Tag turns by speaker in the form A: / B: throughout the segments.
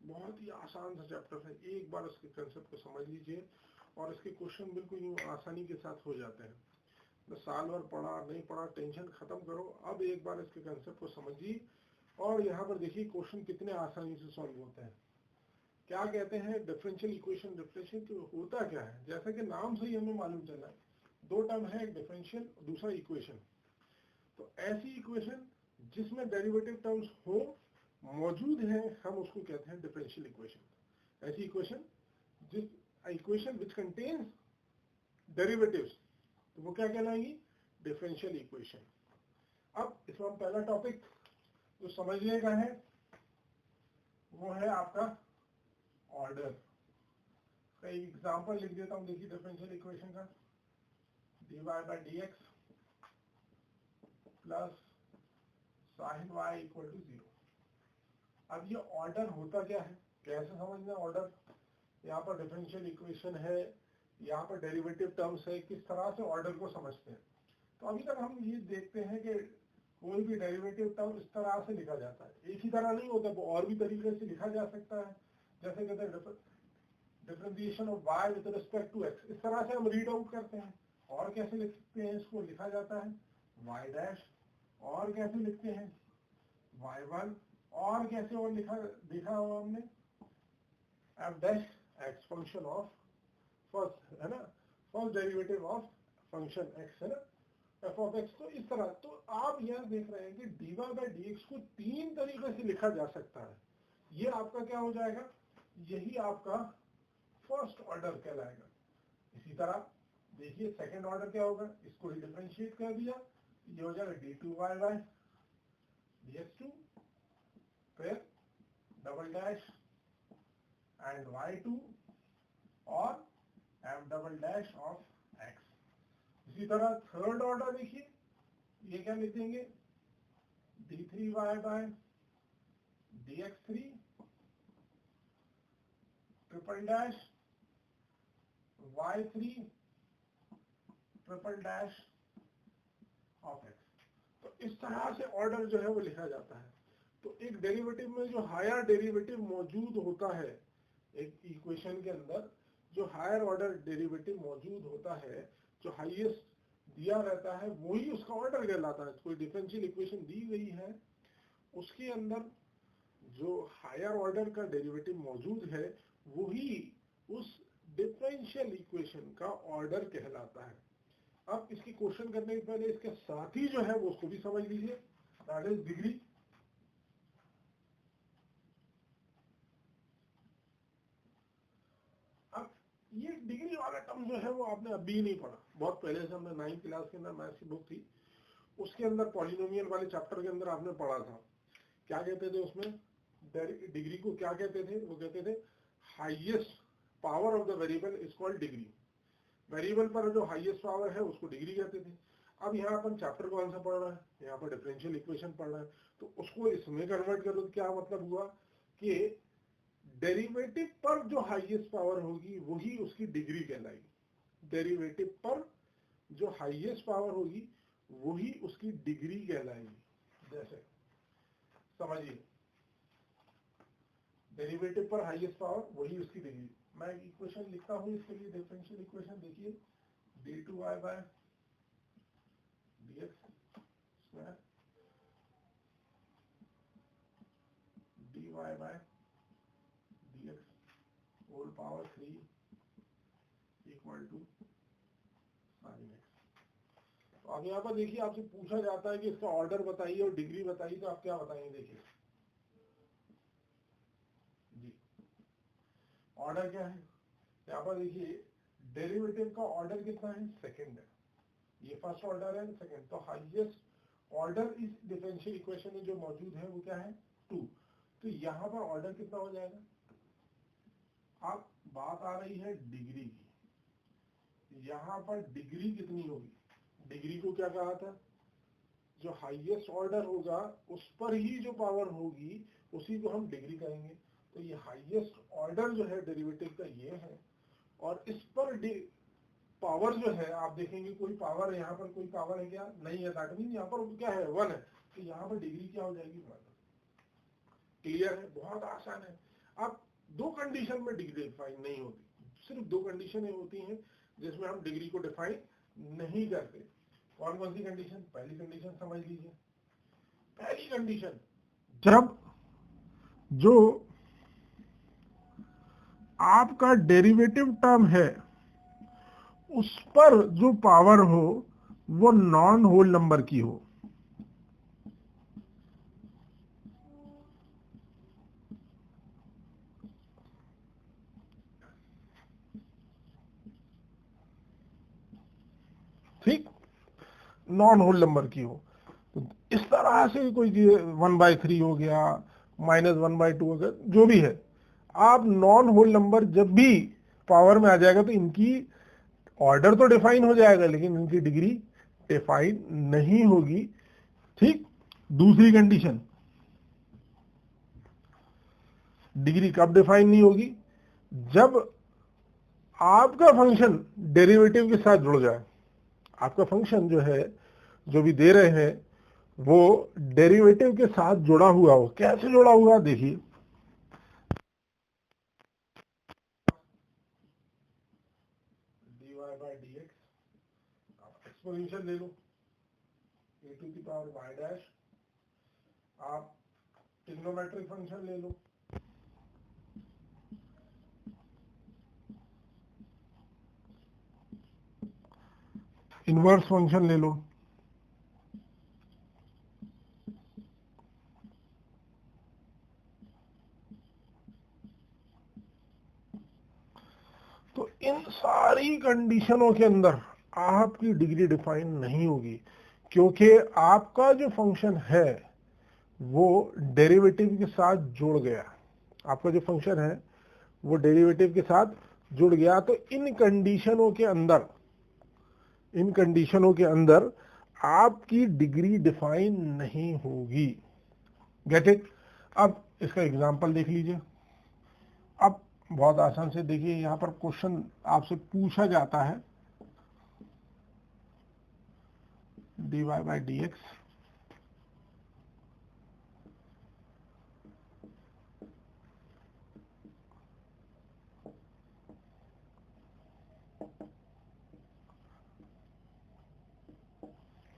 A: बहुत ही आसान सा चैप्टर है, एक बार इसके कंसेप्ट को समझ लीजिए और इसके क्वेश्चन बिल्कुल यूँ आसानी के साथ हो जाते हैं। मैं साल भर पढ़ा नहीं पढ़ा टेंशन खत्म करो, अब एक बार इसके कंसेप्ट को समझिए और यहाँ पर देखिए क्वेश्चन कितने आसानी से सॉल्व होते हैं। क्या कहते हैं डिफरेंशियल इक्वेशन। डिफरेंशियल होता क्या है, जैसा कि नाम से ही हमें मालूम चला है, दो टर्म है, एक डिफरेंशियल दूसरा इक्वेशन। तो ऐसी इक्वेशन जिसमें डेरिवेटिव टर्म्स हो मौजूद है हम उसको कहते हैं डिफरेंशियल इक्वेशन। ऐसी इक्वेशन जिस इक्वेशन विच कंटेन्स डेरिवेटिव्स, तो वो क्या कहलाएंगी, डिफरेंशियल इक्वेशन। अब इसमें हम पहला टॉपिक जो समझिएगा है वो है आपका ऑर्डर। कई एग्जांपल लिख देता हूं, देखिए डिफरेंशियल इक्वेशन का, dy by dx plus sin y equal to 0। अब ये ऑर्डर होता क्या है, कैसे समझना ऑर्डर। यहाँ पर डिफरेंशियल इक्वेशन है, यहाँ पर डेरिवेटिव टर्म्स है, किस तरह से ऑर्डर को समझते हैं। तो अभी तक हम ये देखते हैं कि कोई भी डेरिवेटिव टर्म इस तरह से लिखा जाता है, एक ही तरह नहीं होता, वो और भी तरीके से लिखा जा सकता है। जैसे कहते हैं differentiation of y with respect to x, इस तरह से हम रीड आउट करते हैं। और कैसे लिखते हैं, इसको लिखा जाता है y डैश, और कैसे लिखते हैं y1, और कैसे और लिखा हुआ हमने f dash x function of first, है ना, first derivative of function x, है ना, f ऑफ x। तो इस तरह, तो आप यह देख रहे हैं कि dy by dx को तीन तरीके से लिखा जा सकता है। ये आपका क्या हो जाएगा, यही आपका फर्स्ट ऑर्डर कहलाएगा। इसी तरह देखिए सेकंड ऑर्डर क्या होगा, इसको ही डिफरेंशिएट कर दिया, ये हो जाएगा d2y by dx2, फिर डबल डैश एंड y2 और f double dash of x। इसी तरह थर्ड ऑर्डर देखिए, ये क्या लिख देंगे, d3y by dx3 triple dash y3 triple dash of x। तो इस तरह से ऑर्डर जो है वो लिखा जाता है। तो एक डेरिवेटिव में जो हायर डेरिवेटिव मौजूद होता है, एक इक्वेशन के अंदर जो हायर ऑर्डर डेरिवेटिव मौजूद होता है, जो हाईएस्ट दिया रहता है, वही उसका ऑर्डर कहलाता है। कोई डिफरेंशियल इक्वेशन दी गई है, उसके अंदर जो हायर ऑर्डर का डेरिवेटिव मौजूद है वही उस डिफरेंशियल इक्वेशन का ऑर्डर कहलाता है। अब इसकी क्वेश्चन करने के पहले इसके साथी जो है वो उसको भी समझ लीजिए, दैट इज डिग्री। अब ये डिग्री वाला टर्म जो है वो आपने अभी नहीं पढ़ा, बहुत पहले से हमने 9th क्लास के अंदर मैथ्स की बुक थी, उसके अंदर पॉलिनोमियल वाले चैप्टर के अंदर आपने पढ़ा था। क्या कहते थे उसमें, डिग्री को क्या कहते थे, वो कहते थे highest power of the variable is called degree. Variable पर जो हाईएस्ट पावर है उसको डिग्री कहते थे। अब यहाँ अपन चैप्टर कौन सा पढ़ रहा है, यहाँ पर डिफरेंशियल इक्वेशन पढ़ रहा है, तो उसको इसमें कन्वर्ट कर लो तो क्या मतलब हुआ कि डेरिवेटिव पर जो हाईएस्ट पावर होगी वही उसकी डिग्री कहलाएगी। डेरिवेटिव पर जो हाईएस्ट पावर होगी वही उसकी डिग्री कहलाएगी। जैसे समझिए, डेरिवेटिव पर हाईएस्ट पावर वही उसकी डिग्री। मैं इक्वेशन लिखता हूं इसके लिए, डिफरेंशियल इक्वेशन देखिए, d2y by dx square dy by dx whole power 3 equal to sin x। तो अब यहाँ पर देखिए आपसे पूछा जाता है कि इसका ऑर्डर बताइए और डिग्री बताइए, तो आप क्या बताएंगे, देखिए जी ऑर्डर क्या है। यहाँ पर देखिए डेरिवेटिव का ऑर्डर कितना है, सेकंड है, ये फर्स्ट ऑर्डर है, सेकंड। तो हाईएस्ट ऑर्डर इस डिफरेंशियल इक्वेशन में जो मौजूद है वो क्या है, 2। तो यहाँ पर ऑर्डर कितना हो जाएगा। अब बात आ रही है डिग्री की, यहाँ पर डिग्री कितनी होगी। डिग्री को क्या कहा था, जो हाईएस्ट ऑर्डर होगा उस पर ही जो पावर होगी उसी को हम डिग्री कहेंगे। तो ये हाईएस्ट ऑर्डर जो है डेरिवेटिव का ये है, और इस पर पावर जो है आप देखेंगे कोई पावर है, यहाँ पर कोई पावर है क्या, नहीं है, दैट मीन यहाँ पर क्या है, 1 है, तो यहाँ पर डिग्री क्या हो जाएगी, 1। क्लियर है, बहुत आसान है। अब दो कंडीशन में डिग्री डिफाइन नहीं होती, सिर्फ दो कंडीशनें होती हैं जिसमें हम डिग्री को डिफाइन नहीं करते। कौन कौन सी कंडीशन? पहली कंडीशन समझ लीजिए। पहली कंडीशन, जब जो आपका डेरिवेटिव टर्म है उस पर जो पावर हो वो नॉन होल नंबर की हो। ठीक, नॉन होल नंबर की हो। तो इस तरह से कोई 1/3 हो गया, -1/2 हो गया, जो भी है, आप नॉन होल नंबर जब भी पावर में आ जाएगा तो इनकी ऑर्डर तो डिफाइन हो जाएगा लेकिन इनकी डिग्री डिफाइन नहीं होगी। ठीक। दूसरी कंडीशन, डिग्री कब डिफाइन नहीं होगी? जब आपका फंक्शन डेरिवेटिव के साथ जुड़ जाए। आपका फंक्शन जो है, जो भी दे रहे हैं, वो डेरिवेटिव के साथ जुड़ा हुआ हो। कैसे जुड़ा हुआ? देखिए, dy/dx आप एक्सपोनेंशियल ले लो, a⁴ आप ट्रिग्नोमेट्रिक फंक्शन ले लो, इनवर्स फंक्शन ले लो, तो इन सारी कंडीशनों के अंदर आपकी डिग्री डिफाइन नहीं होगी, क्योंकि आपका जो फंक्शन है वो डेरिवेटिव के साथ जुड़ गया। आपका जो फंक्शन है वो डेरिवेटिव के साथ जुड़ गया। तो इन कंडीशनों के अंदर आपकी डिग्री डिफाइन नहीं होगी। Get it? अब इसका एग्जांपल देख लीजिए। अब बहुत आसान से देखिए, यहां पर क्वेश्चन आपसे पूछा जाता है dy/dx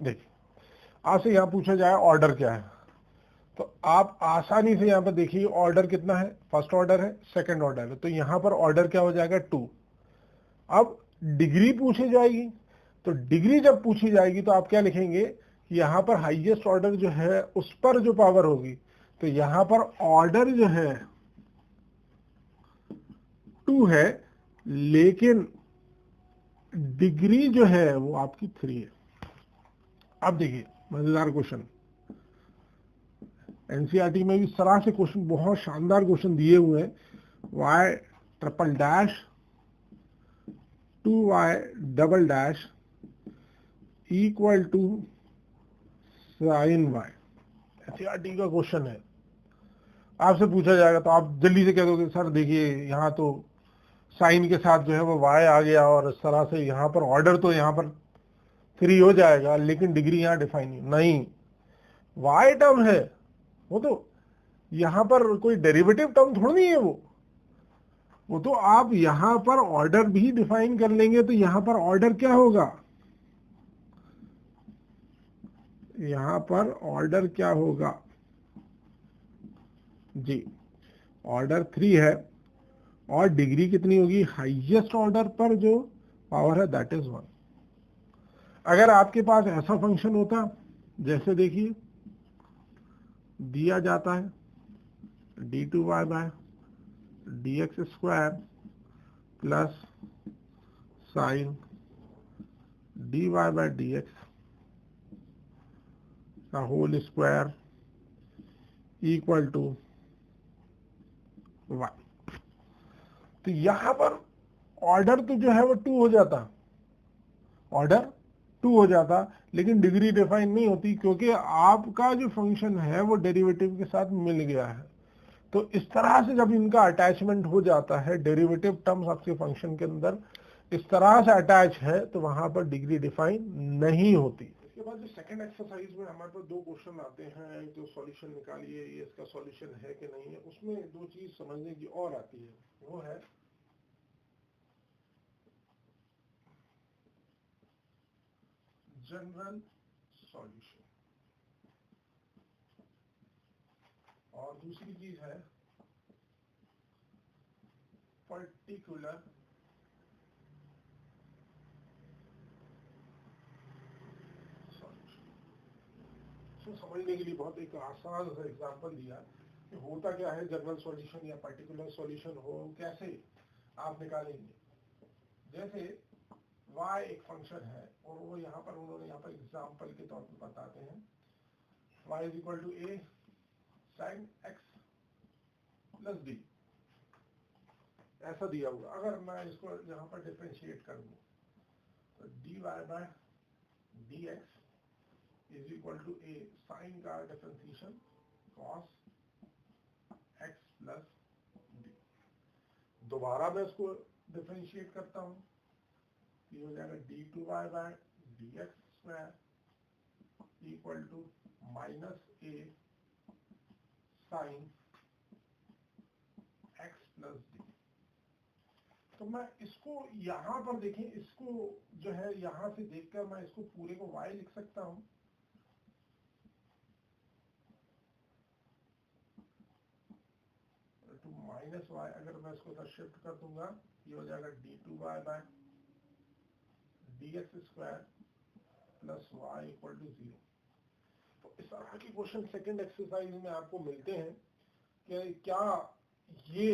A: देखिए, आपसे यहां पूछा जाए ऑर्डर क्या है, तो आप आसानी से यहां पर देखिए ऑर्डर कितना है, फर्स्ट ऑर्डर है, सेकंड ऑर्डर है, तो यहां पर ऑर्डर क्या हो जाएगा? 2। अब डिग्री पूछी जाएगी, तो डिग्री जब पूछी जाएगी तो आप क्या लिखेंगे कि यहां पर हाईएस्ट ऑर्डर जो है उस पर जो पावर होगी, तो यहां पर ऑर्डर जो है 2 है लेकिन डिग्री जो है वो आपकी 3 है। अब देखिए मजेदार क्वेश्चन, एनसीईआरटी में भी इस तरह से क्वेश्चन, बहुत शानदार क्वेश्चन दिए हुए हैं। y'' 2y" equal to sin y, NCERT का क्वेश्चन है। आपसे पूछा जाएगा तो आप जल्दी से कह दोगे सर देखिए यहाँ तो साइन के साथ जो है वो y आ गया और इस तरह से यहाँ पर ऑर्डर तो यहाँ पर 3 हो जाएगा लेकिन डिग्री यहाँ डिफाइन नहीं। y टर्म है वो, तो यहाँ पर कोई डेरिवेटिव टर्म थोड़ी नहीं है वो तो आप यहाँ पर ऑर्डर भी डिफाइन कर लेंगे तो यहाँ पर ऑर्डर क्या होगा? यहाँ पर ऑर्डर क्या होगा जी? ऑर्डर 3 है और डिग्री कितनी होगी? हाईएस्ट ऑर्डर पर जो पावर है दैट इज 1। अगर आपके पास ऐसा फंक्शन होता, जैसे देखिए दिया जाता है d2y/dx² प्लस साइन dy/dx का whole square equal to y, तो यहां पर ऑर्डर तो जो है वो 2 हो जाता, ऑर्डर 2 हो जाता, लेकिन डिग्री डिफाइन नहीं होती क्योंकि आपका जो फंक्शन है वो डेरिवेटिव के साथ मिल गया है। तो इस तरह से जब इनका अटैचमेंट हो जाता है, डेरिवेटिव टर्म्स आपके फंक्शन के अंदर इस तरह से अटैच है, तो वहां पर डिग्री डिफाइन नहीं होती। उसके बाद जो सेकंड एक्सरसाइज में हमारे पास दो क्वेश्चन आते हैं, जो सॉल्यूशन निकालिए, ये इसका सॉल्यूशन है कि नहीं है। उसमें दो चीज समझने की और आती है, वो है जनरल सॉल्यूशन, और दूसरी चीज है पर्टिकुलर सॉल्यूशन। इसको समझने के लिए बहुत एक आसान सा एग्जांपल दिया कि होता क्या है जनरल सॉल्यूशन या पर्टिकुलर सॉल्यूशन हो, कैसे आप निकालेंगे। जैसे y एक फंक्शन है और वो यहाँ पर उन्होंने यहाँ पर एग्जांपल के तौर पर बताते हैं y is equal to a sin x plus b, ऐसा दिया हुआ। अगर मैं इसको यहाँ पर डिफरेंशिएट करूँ तो dy by dx is equal to a sine का differentiation cos x plus b। दोबारा मैं इसको डिफरेंशिएट करता हूँ, ये हो जाएगा d2y by dx square equal to minus a sine x plus d। तो मैं इसको यहाँ पर देखें, इसको जो है यहाँ से देखकर मैं इसको पूरे को y लिख सकता हूँ, टू माइनस y। अगर मैं इसको शिफ्ट कर दूंगा, ये हो जाएगा d2y by dx square plus y equal to 0। तो इस तरह के क्वेश्चन सेकंड एक्सरसाइज में आपको मिलते हैं कि क्या ये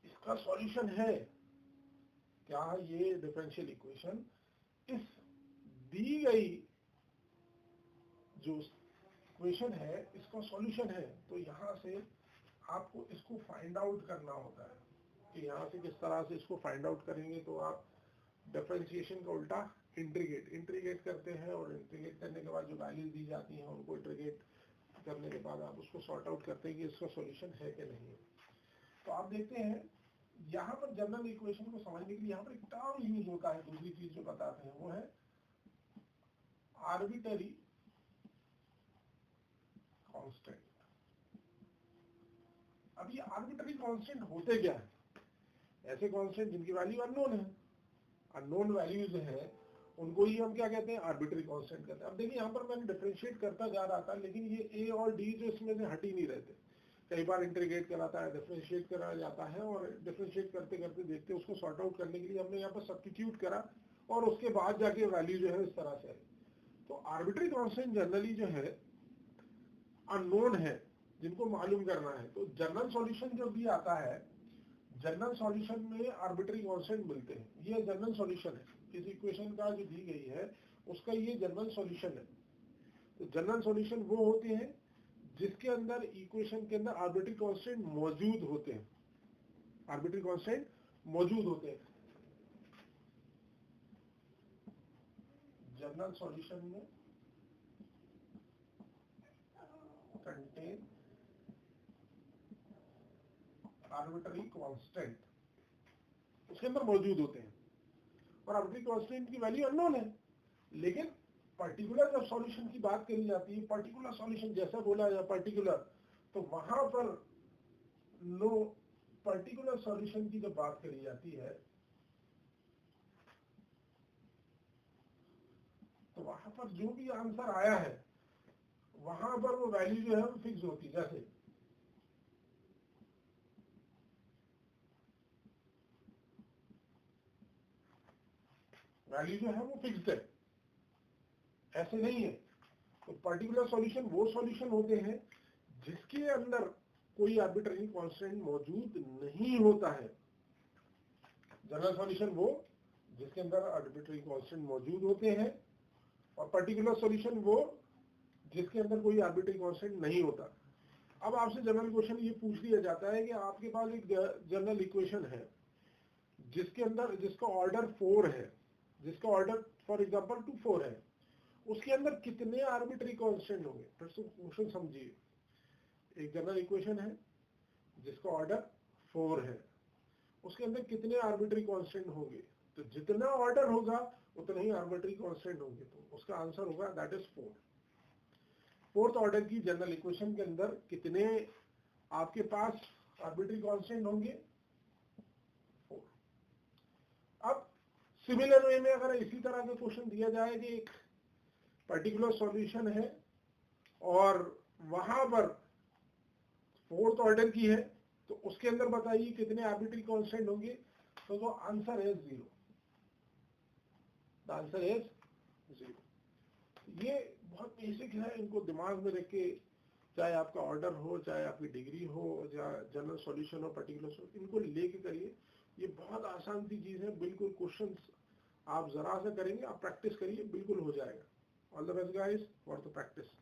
A: इसका सॉल्यूशन है, क्या ये डिफरेंशियल इक्वेशन इस दी गई जो इक्वेशन है इसका सॉल्यूशन है। तो यहाँ से आपको इसको फाइंड आउट करना होता है कि यहाँ से किस तरह से इसको फाइंड आउट करेंगे। तो आप डिफरेंशिएशन का उल्टा इंटीग्रेट करते हैं, और इंटीग्रेट करने के बाद जो वैल्यूज दी जाती हैं उनको इंटीग्रेट करने के बाद आप उसको सॉर्ट आउट करते हैं कि इसका सॉल्यूशन है कि नहीं है। तो आप देखते हैं यहाँ पर जनरल इक्वेशन को समझने के लिए यहाँ पर एक टर्म यूज होता है, दूसरी चीज जो बताते हैं वो है आर्बिट्ररी कांस्टेंट। अब ये आर्बिट्ररी कांस्टेंट होते क्या है? ऐसे कांस्टेंट जिनकी वैल्यू अननोन है, अननोन वैल्यूज है, उनको ही हम क्या कहते हैं, आर्बिट्ररी कांस्टेंट कहते हैं। अब देखिए यहाँ पर मैंने डिफरेंशिएट करता जा रहा था, लेकिन ये a और d जो इसमें से हट ही नहीं रहते। कई बार इंटीग्रेट कराता है, डिफरेंशिएट करा जाता है, और डिफरेंशिएट करते करते देखते उसको सॉर्ट आउट करने के लिए हमने यहाँ पर सब्स्टिट्यूट करा, और उसके बाद जाके वैल्यू जो है इस तरह से आई। तो आर्बिट्ररी कांस्टेंट जनरली जो है अननोन है, जिनको मालूम करना है। तो जनरल सॉल्यूशन जो भी आता है, जनरल सॉल्यूशन में आर्बिट्ररी कांस्टेंट मिलते हैं। ये जनरल सॉल्यूशन है इस इक्वेशन का जो दी गई है, उसका ये जनरल सॉल्यूशन है। तो जनरल सॉल्यूशन वो होते हैं जिसके अंदर इक्वेशन के अंदर आर्बिट्ररी कांस्टेंट मौजूद होते हैं, आर्बिट्ररी कांस्टेंट मौजूद होते हैं। जनरल सॉल्यूशन में कंटेन आर्बिट्ररी कांस्टेंट उसके अंदर मौजूद होते हैं, और आर्बिट्ररी कांस्टेंट की वैल्यू अननोन है। लेकिन पर्टिकुलर जब सॉल्यूशन की बात करी जाती है, पर्टिकुलर सॉल्यूशन जैसा बोला जाए पर्टिकुलर, तो वहां पर नो पर्टिकुलर सॉल्यूशन की जब बात करी जाती है तो वहां पर जो भी आंसर आया है वहां पर वो वैल्यू जो है वो फिक्स होती है। जैसे वैल्यू जो है वो फिक्स्ड है, ऐसे नहीं है। तो पर्टिकुलर सॉल्यूशन वो सॉल्यूशन होते हैं जिसके अंदर कोई आर्बिट्ररी कांस्टेंट मौजूद नहीं होता है। जनरल सॉल्यूशन वो जिसके अंदर आर्बिट्ररी कांस्टेंट मौजूद होते हैं, और पर्टिकुलर सॉल्यूशन वो जिसके अंदर कोई आर्बिट्ररी कांस्टेंट नहीं होता। अब आपसे जनरल क्वेश्चन ये पूछ लिया जाता है कि आपके पास एक जनरल इक्वेशन है जिसके अंदर जिसका ऑर्डर 4 है, जिसका ऑर्डर फॉर एग्जांपल 2 4 है, उसके अंदर कितने आर्बिट्ररी कांस्टेंट होंगे? फिर से क्वेश्चन समझिए। एक जनरल इक्वेशन है जिसका ऑर्डर 4 है, उसके अंदर कितने आर्बिट्ररी कांस्टेंट होंगे? तो जितना ऑर्डर होगा उतना ही आर्बिट्री कांस्टेंट होंगे, तो उसका आंसर होगा दैट इज 4। फोर्थ ऑर्डर की जनरल इक्वेशन के अंदर कितने आपके पास आर्बिट्री कांस्टेंट होंगे? 4। अब सिमिलर वे में अगर इसी तरह का क्वेश्चन दिया जाए कि एक पर्टिकुलर सॉल्यूशन है और वहां पर फोर्थ ऑर्डर की है, तो उसके अंदर बताइए कितने आर्बिट्री कांस्टेंट होंगे? तो वो आंसर है 0। The answer is 0। ये बहुत बेसिक है, इनको दिमाग में रख के, चाहे आपका ऑर्डर हो, चाहे आपकी डिग्री हो, या जनरल सॉल्यूशन हो, पर्टिकुलर, इनको लेके करिए। ये बहुत आसान सी चीज है, बिल्कुल क्वेश्चंस आप जरा सा करेंगे, आप प्रैक्टिस करिए, बिल्कुल हो जाएगा। All the best guys for the practice.